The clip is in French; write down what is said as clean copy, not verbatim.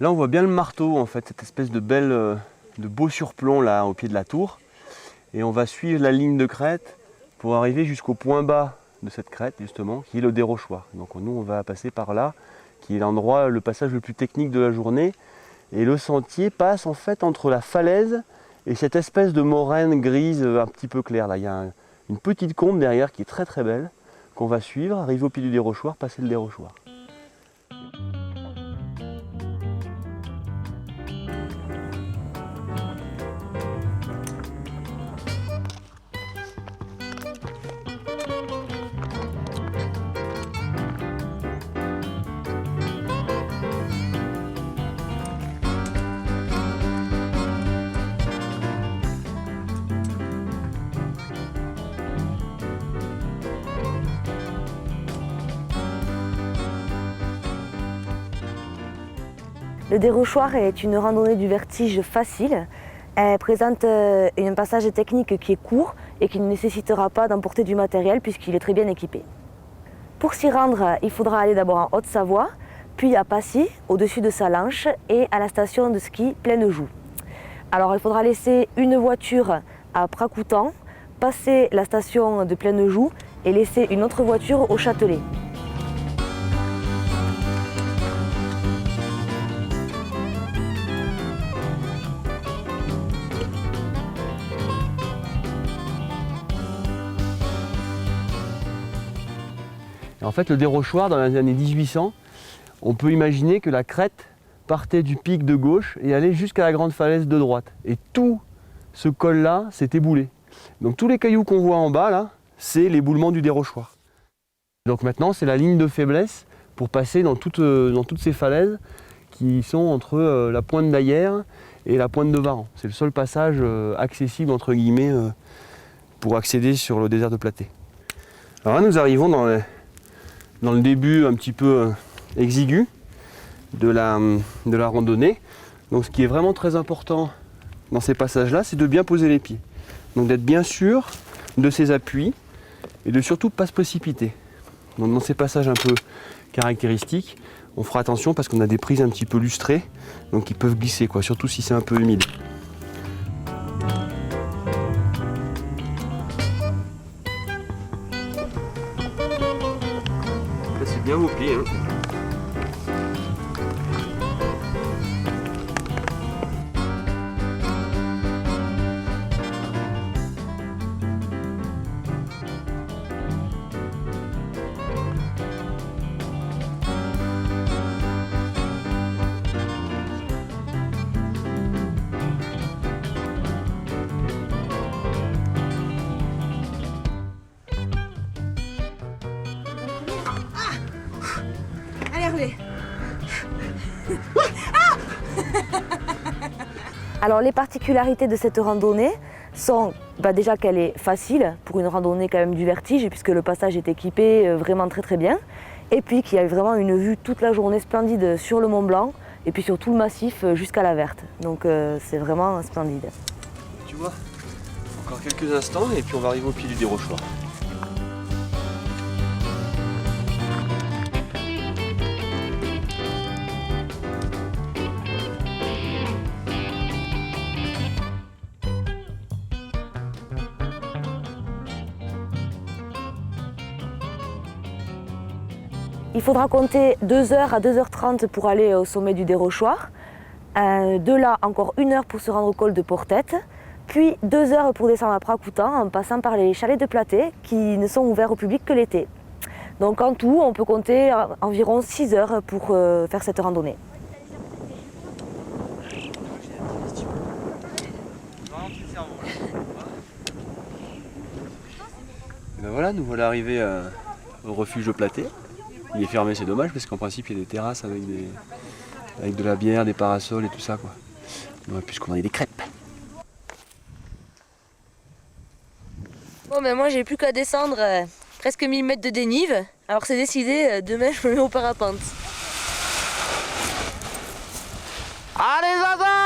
Là on voit bien le marteau en fait, cette espèce de beau surplomb là au pied de la tour. Et on va suivre la ligne de crête pour arriver jusqu'au point bas de cette crête justement, qui est le dérochoir. Donc nous on va passer par là, qui est l'endroit, le passage le plus technique de la journée. Et le sentier passe en fait entre la falaise et cette espèce de moraine grise un petit peu claire. Là il y a une petite combe derrière qui est très très belle, qu'on va suivre, arriver au pied du dérochoir, passer le dérochoir. Le dérochoir est une randonnée du vertige facile. Elle présente un passage technique qui est court et qui ne nécessitera pas d'emporter du matériel puisqu'il est très bien équipé. Pour s'y rendre, il faudra aller d'abord en Haute-Savoie, puis à Passy, au-dessus de Salanches, et à la station de ski Plaine-Joux. Alors il faudra laisser une voiture à Pracoutan, passer la station de Plaine-Joux et laisser une autre voiture au Châtelet. En fait, le dérochoir, dans les années 1800, on peut imaginer que la crête partait du pic de gauche et allait jusqu'à la grande falaise de droite. Et tout ce col-là s'est éboulé. Donc tous les cailloux qu'on voit en bas, là, c'est l'éboulement du dérochoir. Donc maintenant, c'est la ligne de faiblesse pour passer dans toutes ces falaises qui sont entre la pointe d'Aillère et la pointe de Varan. C'est le seul passage accessible, entre guillemets, pour accéder sur le désert de Platée. Alors là, nous arrivons dans le début un petit peu exigu de la randonnée. Donc ce qui est vraiment très important dans ces passages-là, c'est de bien poser les pieds. Donc d'être bien sûr de ses appuis et de surtout pas se précipiter. Donc dans ces passages un peu caractéristiques, on fera attention parce qu'on a des prises un petit peu lustrées, donc ils peuvent glisser, quoi, surtout si c'est un peu humide. C'est bien vos pieds. Hein. Alors les particularités de cette randonnée sont déjà qu'elle est facile pour une randonnée quand même du vertige puisque le passage est équipé vraiment très bien et puis qu'il y a vraiment une vue toute la journée splendide sur le Mont Blanc et puis sur tout le massif jusqu'à la Verte. Donc c'est vraiment splendide. Tu vois, encore quelques instants et puis on va arriver au pied du dérochoir. Il faudra compter 2 heures à 2h30 pour aller au sommet du dérochoir. De là, encore 1 heure pour se rendre au col de Portette. Puis 2 heures pour descendre à Pracoutan en passant par les chalets de Platée qui ne sont ouverts au public que l'été. Donc en tout, on peut compter environ 6 heures pour faire cette randonnée. Et ben voilà, nous voilà arrivés au refuge de Platée. Il est fermé, c'est dommage, parce qu'en principe il y a des terrasses avec de la bière, des parasols et tout ça, quoi. Puisqu'on a des crêpes. Bon ben moi j'ai plus qu'à descendre presque 1000 mètres de dénive. Alors c'est décidé, demain je me mets au parapente. Allez Zaza!